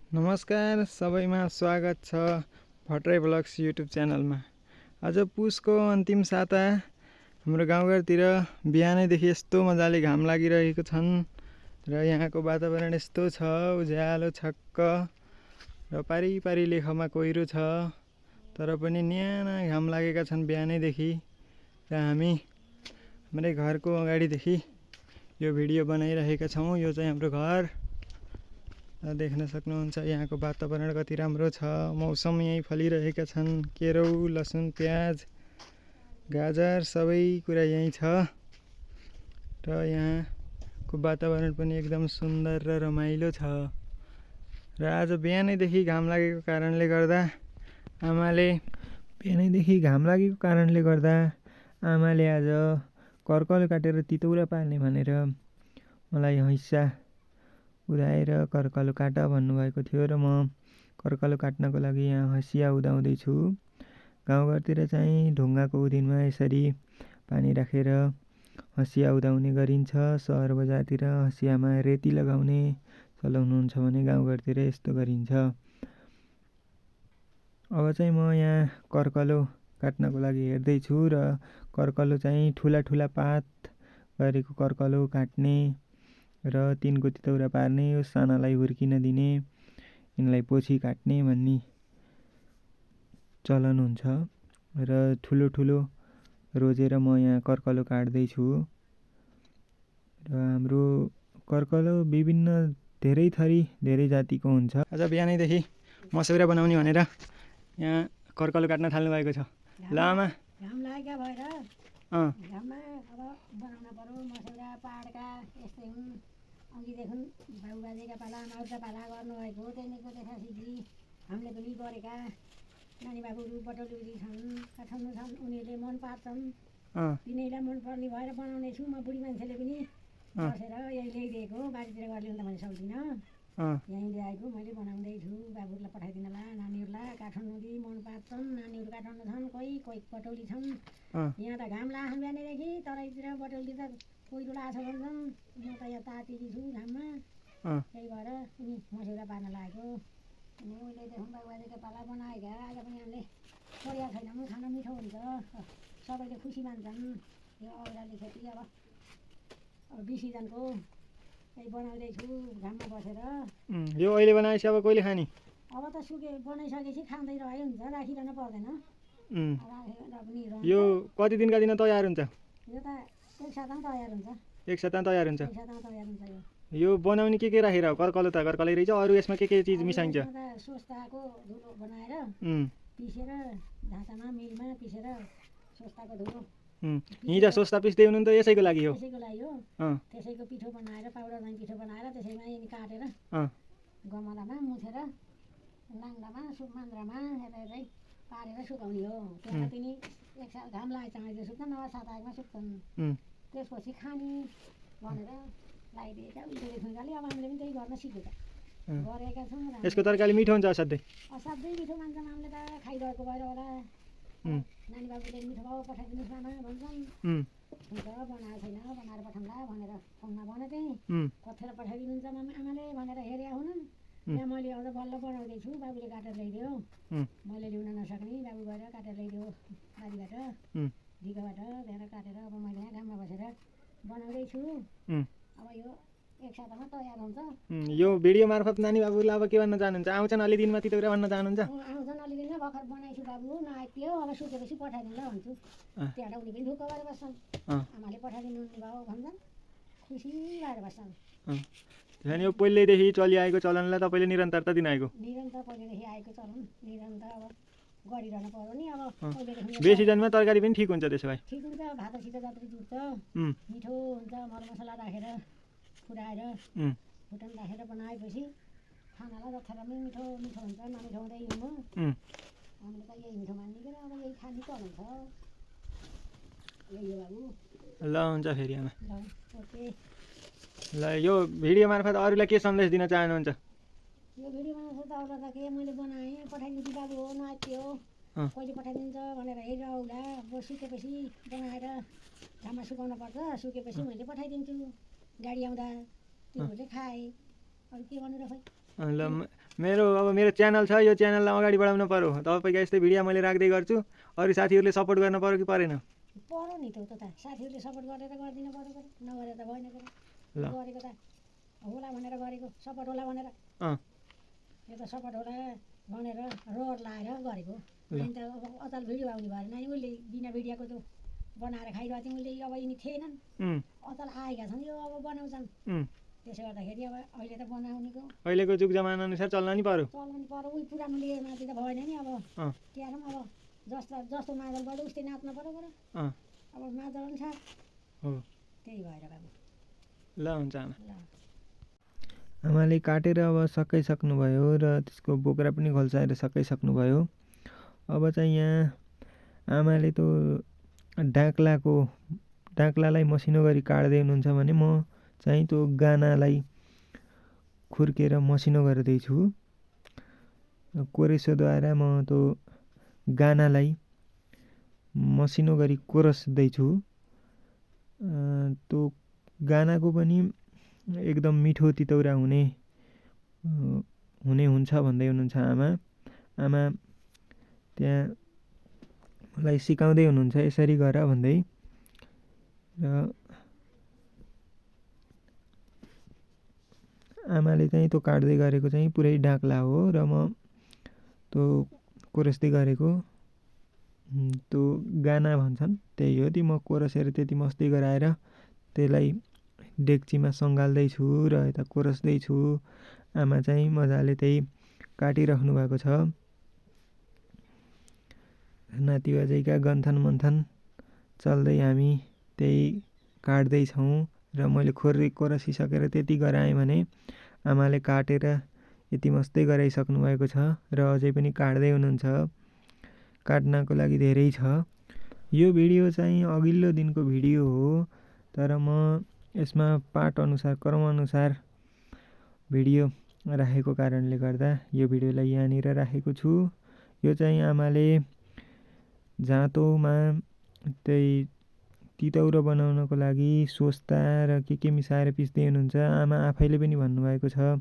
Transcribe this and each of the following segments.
नमस्कार सबैमा स्वागत छ भट्टराई ब्लग्स युट्युब च्यानलमा। आज पुसको अन्तिम साता हाम्रो गाउँघरतिर बिहानैदेखि यस्तो मजाले घाम लागिरहेको छन् र यहाँको वातावरण यस्तो छ, उज्यालो छक्क र पारी लेखमा कोइरो छ, तर पनि न्याना घाम लागेका छन् बिहानैदेखि र हामी हाम्रै घरको अगाडिदेखि यो भिडियो बनाइरहेका छौँ। यो चाहिँ हाम्रो घर देख्न सक्नुहुन्छ। यहाँको वातावरण कति राम्रो छ, मौसम यहीँ फलिरहेका छन्, केरौ, लसुन, प्याज, गाजर सबै कुरा यहीँ छ र यहाँको वातावरण पनि एकदम सुन्दर र रमाइलो छ। र आज बिहानैदेखि घाम लागेको कारणले गर्दा आमाले आज कर्कल काटेर तितौरा पार्ने भनेर मलाई हैसा उदाएर कर्कल काट भन्नुभएको थियो र म कर्कल काट्नको लागि यहाँ हँसिया उदाउँदैछु। गाउँघरतिर चाहिँ ढुङ्गाको उदिनमा यसरी पानी राखेर हँसिया उदाउने गरिन्छ। सहर बजारतिर हँसियामा रेती लगाउने चलाउनुहुन्छ भने गाउँघरतिर यस्तो गरिन्छ। अब चाहिँ म यहाँ कर्कलो काट्नको लागि हेर्दैछु र कर्कलो चाहिँ ठुला ठुला पात गरेको कर्कलो काट्ने र तिनको तितौरा पार्ने, यो सानालाई हुर्किन दिने, यिनलाई पोछी काट्ने भन्ने चलन हुन्छ र ठुलो ठुलो रोजेर म यहाँ कर्कलो काट्दैछु। र हाम्रो कर्कलो विभिन्न धेरै थरी धेरै जातिको हुन्छ। आज बिहानैदेखि मसौरा बनाउने भनेर यहाँ कर्कलो काट्न थाल्नु भएको छ। ल आमा, घाम लागेका भएर घाममा अब बनाउन पर्यो। मसौरा पाडका यस्तै हुन्। अघिदेखि बाबुबाजेका पाला आमाहरूका पाला गर्नुभएको त्यहाँदेखिको देखा सिकी हामीले पनि गरेका। नानी बाबुहरू बटौली छन्, काठमाडौँ छन्, उनीहरूले मन पार्छन्। तिनीहरूलाई मन पर्ने भएर बनाउने छु। म बुढी मान्छेले पनि बसेर यही ल्याइदिएको, बारीतिर गरेर ल्याउन भने सक्दिनँ, यहीँ ल्याएको मैले बनाउँदैछु। बाबुहरूलाई पठाइदिनला, नानीहरूलाई काठमाडौँदेखि मन पार्छन्। नानीहरू काठमाडौँ छन्, कोही कोही बटौली छन्। यहाँ त घाम लाग्छ बिहानैदेखि, तराईतिर बटौली त कोइरो लाग्छ भन्छन्। म त यहाँ तातेकी छु घाममा, त्यही भएर पनि मसौरा पार्न लागेको। अनि उहिलेदेखि बाबुबाजेको पाला बनाएका, आज पनि हामीले छोडेका छैनौँ। खान मिठो हुन्छ, सबैले खुसी मान्छन्। यो औराली खेती अब 20 सिजनको त्यही बनाउँदैछु घाममा बसेर। यो अहिले बनाएपछि अब कहिले खाने? अब त बनाइसकेपछि खाँदै रहे हुन्छ, राखिरहनु पर्दैन। राखेर पनि यो कति दिनका दिन तयार हुन्छ? यो त एक सातामा तयार हुन्छ। एक सातामा तयार हुन्छ। एक सातामा तयार हुन्छ। यो बनाउने के राखेर हो? कर्कलो त कर्कलै रहेछ, अरू यसमा के चिज मिसाइन्छ? सोस्ताको धुलो बनाएर पिसेर ढाँचामा मिलमा पिसेर सोस्ताको धुलो। हिजो सोस्ता पिस्दै हुनु त यसैको लागि हो? त्यसैको लागि हो। त्यसैको पिठो बनाएर, पाउडर चाहिँ पिठो बनाएर त्यसैमा यिनी काटेर गमलामा मुछेर नाङ्गामा मान्द्रामा यतै पारेर सुकाउने हो। त्यहाँ तिनी एक साल घाम लागेको चाँडै सुक्छन्, नभए 7 आगमा सुक्छन्। त्यसपछि खाने भनेर लगाइदिएका उहिलेदेखि खालि। अब हामीले पनि त्यही गर्न सिकेका गरेका छौँ। यसको तरकारी मिठो हुन्छ असाध्यै? असाध्यै मिठो मान्छन् हामीले त, खाइरहेको भएर होला। नानी बाबुले मिठो भाउ पठाइदिनुहोस् नाना भन्छन्। हुन्छ बनाएको छैन, बनाएर पठाउँला भनेर फोनमा भने चाहिँ कथेर पठाइदिनुहुन्छ आमाले भनेर हेरेका हुन्। त्यहाँ मैले अझ बल्ल बनाउँदैछु। बाबुले काटेर ल्याइदियो, मैले ल्याउन नसक्ने, बाबु गएर काटेर ल्याइदियो बारीबाट ढिकाबाट। त्यहाँबाट काटेर अब मैले यहाँ घाममा बसेर बनाउँदैछु। अब यो एक सातामा तयार हुन्छ। यो भिडियो मार्फत नानी बाबुलाई अब के भन्न चाहनुहुन्छ? आउँछन् अलि दिनमा तितौरा भन्न चाहनुहुन्छ? आउँछन् अलि दिनमा, भर्खर बनाइछु बाबु, नआइदियो, अब सुकेपछि पठाइदिनु ल भन्छु। त्यहाँबाट उनी पनि ढुक्क भएर बस्छन्। आमाले पठाइदिनु भयो भन्छन्, खुसी भएर बस्छन्। त्यहाँदेखि यो पहिल्यैदेखि चलिआएको चलनलाई तपाईँले निरन्तरता दिनुभएको? निरन्तर पहिलेदेखि आएको चलन निरन्तर अब गरिरहनु पर्यो नि। अब बेसी सिजनमा तरकारी पनि ठिक हुन्छ त्यसो भए? ठिक हुन्छ, भातसित जत्रै जुट्छ, मिठो हुन्छ। मरमसला राखेर फुराएर भुटन राखेर बनाएपछि खानालाई जत्रै मिठो मिठो हुन्छ। नमिठो हुँदैन। हामीले त यही मिठो मानिकन अब यही खाने चलन छ। यही हो बाबु। ल हुन्छ फेरि आमा। ल ओके। ल यो भिडियो मार्फत अरूलाई के सन्देश दिन चाहनुहुन्छ? यो भिडियो मार्फत अरूलाई त के, मैले बनाएँ, पठाइदिन्छु बाबु हो, नआत्यो कहिले पठाइदिन्छ भनेर हेरिरहला। अब सुकेपछि बनाएर घाममा सुकाउनु पर्छ, सुकेपछि मैले पठाइदिन्छु गाडी आउँदा। तिमीहरूले खाए, अरू के भन्नु र खोइ। ल मेरो च्यानल छ, यो च्यानललाई अगाडि बढाउनु पर्यो। तपाईँको यस्तै भिडियो मैले राख्दै गर्छु, अरू साथीहरूले सपोर्ट गर्न पर्यो कि परेन? पर्यो नि त साथीहरूले सपोर्ट गरेर गरिदिनु पर्यो, नगरे त भएन। गरेको त होला भनेर गरेको, सपोर्ट होला भनेर। यो त सपोर्ट होला भनेर रहर लाएर गरेको। अनि त अब अचाल भिडियो आउने भएन नि, उसले बिना भिडियोको त बनाएर खाइरहेको थियौँ। उसले अब यिनी थिएनन्, अचाल आएका छन्, यो अब बनाउँछन्। त्यसो गर्दाखेरि अब अहिले त बनाउनेको अहिलेको जुग जमाना अनुसार चल्न नि पर्यो। उही पुरानो लिएमाथि त भएन नि। अब के गरौँ, अब जस्तो मादल बढ्यो उस्तै नाच्नु पर्यो बरु। अब मादल अनुसार हो, त्यही भएर बाबु। ल हुन्छ आमा। आमाले काटेर अब सकाइसक्नुभयो र त्यसको बोक्रा पनि खोल्साएर सकाइसक्नुभयो। अब चाहिँ यहाँ आमाले त डाक्लालाई मसिनो गरी काट्दै हुनुहुन्छ भने म चाहिँ त्यो गानालाई खुर्केर मसिनो गर्दैछु। कोरेसोद्वारा म त्यो गानालाई मसिनो गरी कोरस्दैछु। त्यो गानाको पनि एकदम मिठो तितौरा हुने हुन्छ भन्दै हुनुहुन्छ आमा त्यहाँ मलाई सिकाउँदै हुनुहुन्छ, यसरी गर भन्दै। र आमाले चाहिँ त्यो काट्दै गरेको चाहिँ पुरै डाक्ला हो र म त्यो कोरस्दै गरेको त्यो गाना भन्छन् त्यही हो। ती म कोरसेर त्यति मस्ती गराएर त्यसलाई डेक्चीमा सङ्घाल्दैछु र यता कोरस्दैछु। आमा चाहिँ मजाले त्यही काटिराख्नु भएको छ। नाति बाजैका गन्थन मन्थन चल्दै हामी त्यही काट्दैछौँ र मैले कोरसिसकेर त्यति गराएँ भने आमाले काटेर यति मस्तै गराइसक्नु भएको छ र अझै पनि काट्दै हुनुहुन्छ। काट्नको लागि धेरै छ। यो भिडियो चाहिँ अघिल्लो दिनको भिडियो हो, तर म यसमा पार्ट अनुसार क्रमअनुसार भिडियो राखेको कारणले गर्दा यो भिडियोलाई यहाँनिर राखेको छु। यो चाहिँ आमाले जाँतोमा त्यही तितौरो बनाउनको लागि सोस्ता र के मिसाएर पिस्दै हुनुहुन्छ। आमा आफैले पनि भन्नुभएको छ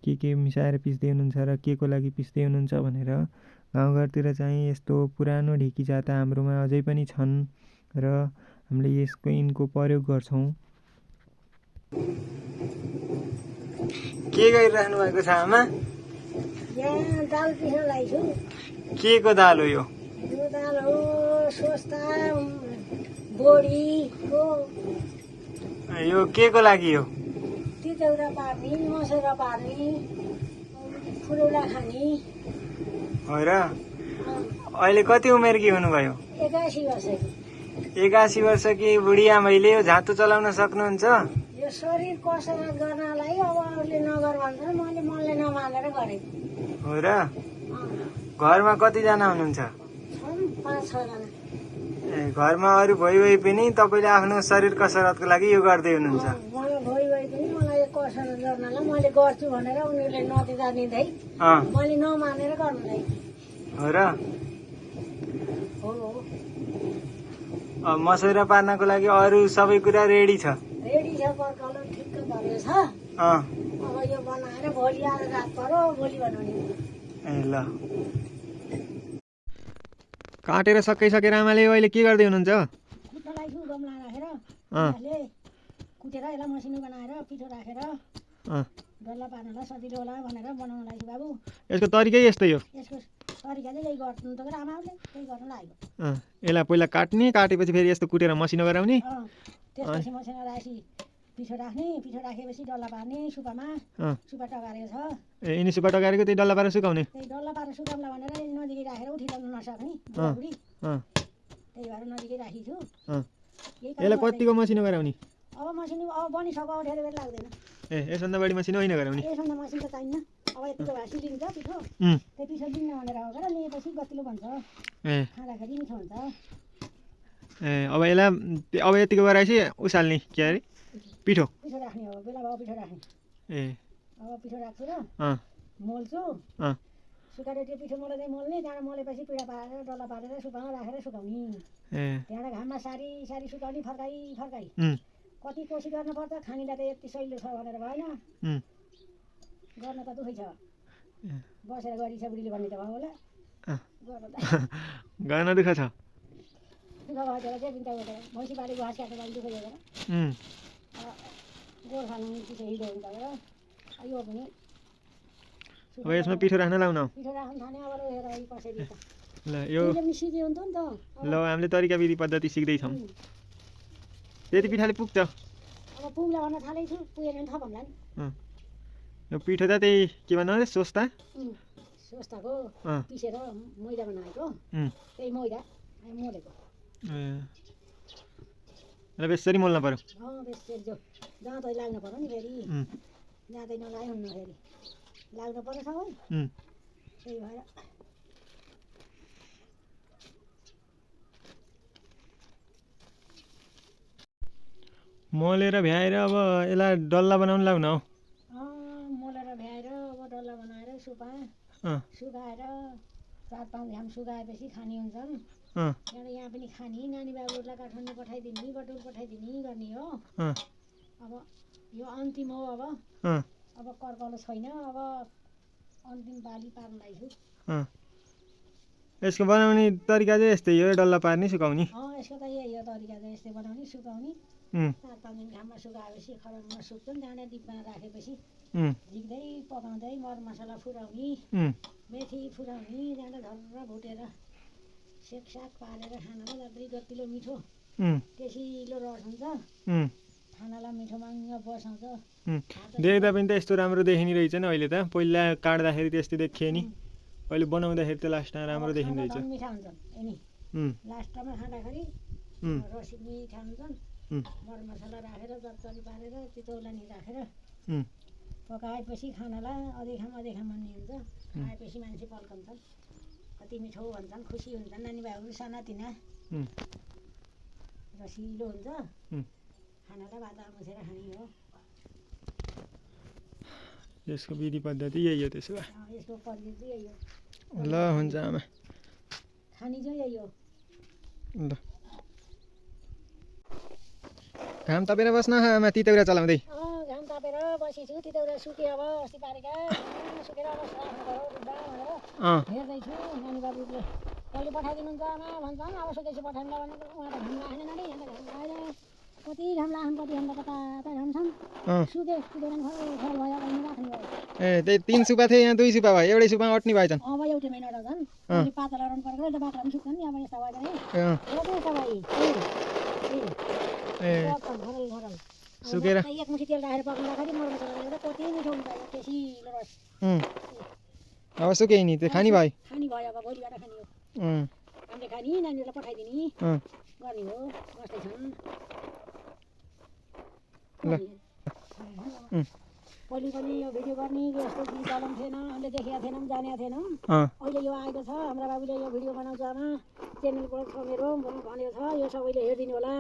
के मिसाएर पिस्दै हुनुहुन्छ र के को लागि पिस्दै हुनुहुन्छ भनेर। गाउँघरतिर चाहिँ यस्तो पुरानो ढिकी जाता हाम्रोमा अझै पनि छन् र हामीले यिनको प्रयोग गर्छौँ। के गरिराख्नु भएको छ आमा? यहाँ दाल पिस्न लागिछु। के को दाल हो यो? यो दाल हो सोस्ता बोडीको। यो के को लागि हो? तितौरा पार्ने, मसेरा पार्ने, फुलौरा खाने। हो र? अहिले कति उमेरकी हुनुभयो? 81 वर्षकी। 81 वर्षकी बुढी आमैले यो झाँतो चलाउन सक्नुहुन्छ? यो शरीर कसरत गर्नलाई अब अरूले नगर भन्छ, मनले नमानेर गरेको हो र? घरमा कतिजना हुनुहुन्छ? छन् 5-6 जना। घरमा अरू भइ पनि तपाईँले आफ्नो शरीर कसरतको लागि यो गर्दै हुनुहुन्छ? मलाई भइ पनि मलाई कसरत गर्नलाई मैले गर्छु भनेर उनीहरूले नदिँदा निँदै मैले नमानेर गर्नलाई हो र? हो। मसौरा पार्नको लागि अरू सबै कुरा रेडी छ? रेडी छ, पर्कालो ठिक्क भएछ। अब यो बनाएर भोलि आज रात पर्यो, भोलि बनाउने। ए ल, काटेर सकाइसकेर आमाले अहिले के गर्दै हुनुहुन्छ? कुट्नलाई छु गमला राखेर कुटेर यसलाई मसिनो बनाएर पिठो राखेर डल्ला पार्नलाई सजिलो होला भनेर बनाउन लाग्छु बाबु। यसको तरिकै यस्तै हो? यसको तरिका चाहिँ यही गर्नु त आमाले त्यही गर्न लाग्यो। यसलाई पहिला काटेपछि फेरि यस्तो कुटेर मसिनो गराउने। त्यसपछि मसिनो राखी पिठो राख्ने, पिठो राखेपछि डल्ला पार्ने सुपामा। सुपा टगारेको छ। यिनी सुपा टगारेको त्यही डल्ला पारेर सुकाउने? त्यही डल्ला पारेर सुकाउँला भनेर नजिकै राखेर उठिरहनु नसक्ने बुढी, त्यही भएर नजिकै राखिछु। यसलाई कतिको मसिनो गराउने? अब मसिनो अब बनिसक्यो, ढेर बेर लाग्दैन। यसभन्दा बढी मसिनो होइन गराउने? यसभन्दा मसिनो त चाहिन्न। अब यतिको भाँसी लिन्छ पिठो, त्यो पिठो दिन्न भनेर हो र लिएपछि गतिलो भन्छ, खाँदाखेरि मिठो हुन्छ। अब यसलाई अब यतिको गराएपछि उसाल्ने के अरे पिठो राख्ने हो, बेला भयो पिठो राख्ने। अब पिठो राख्छु र मोल्छु। सुकाएर त्यो पिठो मोल्दै मोल्ने, त्यहाँबाट मोलेपछि पिठो पारेर डल्ला पारेर सुपामा राखेर सुकाउने। त्यहाँबाट घाममा सारी सुकाउने, फर्काई कति कोसिस गर्नुपर्छ। खानेलाई त यति सहिलो छ भनेर भएन, गर्न त दुखै छ। बसेर गरिछ बुढीले भन्ने त भयो होला अँ। गर त गर्न दुःख छ दुःख भएर चाहिँ बिन्ता गरेर भैँसी बारी घाँस काटेर दुःख गरेर गोर्खा नुन पिछे हिँड्यो हुन्छ यो पनि अब यसमा पिठो राख्न लाउन पिठो राख्नु थाल्यो अब हेर कसरी त ल यो तिमीले पनि सिक्यो हुन्छ नि त ल हामीले तरिका विधि पद्धति सिक्दैछौँ त्यति पिठाले पुग्छ अब पुग्ला भन्न थालेको छु पुगेन भने थप हामीलाई यो पिठो त त्यही के भन्नु अरे सोस्ता सोस्ताको अँ। पिसेर मैदा बनाएको त्यही मैदा मोलेको र बेसरी मोल्न पर्यो बेसी जो जहाँ तै लाग्नु पर्यो नि फेरि जाँदै नलागे हुन्न फेरि लाग्नु पर्यो सबै त्यही भएर मोलेर भ्याएर अब यसलाई डल्ला बनाउन लाउन हौ मोलेर भ्याएर अब डल्ला बनाएर सुकाएर 4-5 घाम सुकाएपछि खाने हुन्छन् त्यहाँबाट यहाँ पनि खाने नानी बाबुहरूलाई काठमाडौँ पठाइदिने बटुल पठाइदिने गर्ने हो अब यो अन्तिम हो अब कर्कलो छैन अब अन्तिम बाली पार्नलाई छु यसको बनाउने तरिका चाहिँ यस्तै हो डल्ला पार्ने सुकाउने यसको त यही हो तरिका चाहिँ यस्तै बनाउने सुकाउने 4-5 दिन घाममा सुकाएपछि खराबमा सुक्छन् त्यहाँबाट डिब्बामा राखेपछि झिक्दै पकाउँदै मरमसला फुराउने मेथी फुराउने त्यहाँबाट झर्र भुटेर सेकसाक पारेर खानालाई जति जतिलो मिठो टेसिलो रस हुन्छ खानालाई मिठो माग्न बसाउँछ देख्दा पनि त यस्तो राम्रो देखिने रहेछ नि अहिले त पहिला काट्दाखेरि त्यस्तै देखियो नि अहिले बनाउँदाखेरि त लास्टमा राम्रो देखिँदैछ मिठा हुन्छन् यिनी लास्टमा खाँदाखेरि रसी मिठा हुन्छन् मरमसला राखेर जत्तरी पारेर चितौलानी राखेर पकाएपछि खानालाई अधेखाम भन्ने हुन्छ खाएपछि मान्छे पल्कन्छन् कति मिठो भन्छन् खुसी हुन्छन् नानी भाइहरू सानातिना रसिलो हुन्छ खानालाई भात मुछेर खाने हो यसको विधि पद्धति यही हो त्यसो भए यसको पद्धति चाहिँ यही हो ल हुन्छ आमा खाने चाहिँ यही हो ल घाम तापेर बस्न आमा तितौरा चलाउँदै घाम तापेर बसेछु तितौरा सुके अब अस्ति पारेका सुकेर अब राख्नु पर्यो रुब्बा भनेर हेर्दैछु नानी बाबुले कहिले पठाइदिनुहुन्छ आमा भन्छन् अब सुकेपछि पठाइदिनु भनेको उहाँ त घाम लाग्ने नानी अन्त घाम लागेर कति घाम लाग्छन् कति घाम कता घाम छन् सुके तितौरा खर भयो भने राख्नु भयो ए त्यही 3 सुपा थियो यहाँ 2 सुपा भयो एउटै सुपा अट्ने भएछन् अब एउटै महिना झन् अहिले पातल हराउनु परेको त बाख्रा पनि सुक्छन् नि अब यस्ता भयो भने सुकेर एक मुठी तेल राखेर पकाउँदाखेरि मरमसला राखेर कति मिठो हुन्छ टेसिलो रस अब सुके नि त्यो खानी भयो खानी भयो अब भोलिबाट खाने हो हामीले खाने नानीहरूलाई पठाइदिने गर्ने हो बस्दैछन् पहिले पनि यो भिडियो गर्ने यस्तो गीत चलन थिएन हामीले देखेका थिएनौँ जानेका थिएनौँ अहिले यो आएको छ हाम्रा बाबुले यो भिडियो बनाउँछ आमा च्यानलबाट छ मेरो भनेको छ यो सबैले हेरिदिनु होला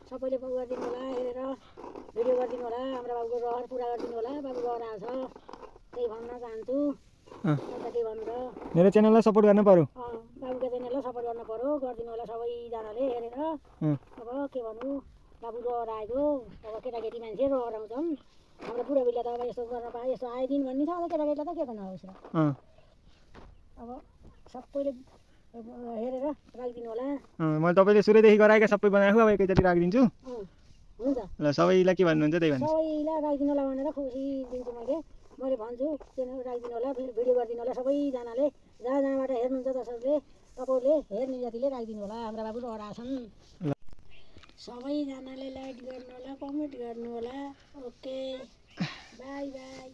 सबैले गरिदिनु होला हेरेर भिडियो गरिदिनु होला हाम्रा बाबुको रहर पुरा गरिदिनु होला बाबु रहर आएको छ त्यही भन्न चाहन्छु के भन्नु र मेरो च्यानललाई सपोर्ट गर्न पर्यो बाबुको च्यानललाई सपोर्ट गर्न पर्यो गरिदिनु होला सबैजनाले हेरेर अब के भन्नु बाबु रहर आएको अब केटाकेटी मान्छे रहर आउँछन् हाम्रो बुढाबुढीलाई त अब यस्तो गर्न पाए यस्तो आइदिनु भन्ने छ अब केटाकेटीलाई त के गर्नु आउँछ अब सबैले हेरेर राखिदिनु होला मैले तपाईँले सुरुदेखि गराएका सबै बनाएको अब एकैचोटि राखिदिन्छु हुन्छ ल सबैलाई के भन्नुहुन्छ त्यही भन्नु सबैलाई राखिदिनु होला भनेर खुसी दिन्छु मैले भन्छु च्यानल राखिदिनु होला भिडियो गरिदिनु होला सबैजनाले जहाँ जहाँबाट हेर्नुहुन्छ जसले तपाईँले हेर्ने जतिले राखिदिनु होला हाम्रा बाबु रहर आछन् सबैजनाले लाइक गर्नु होला कमेन्ट गर्नु होला ओके बाई बाई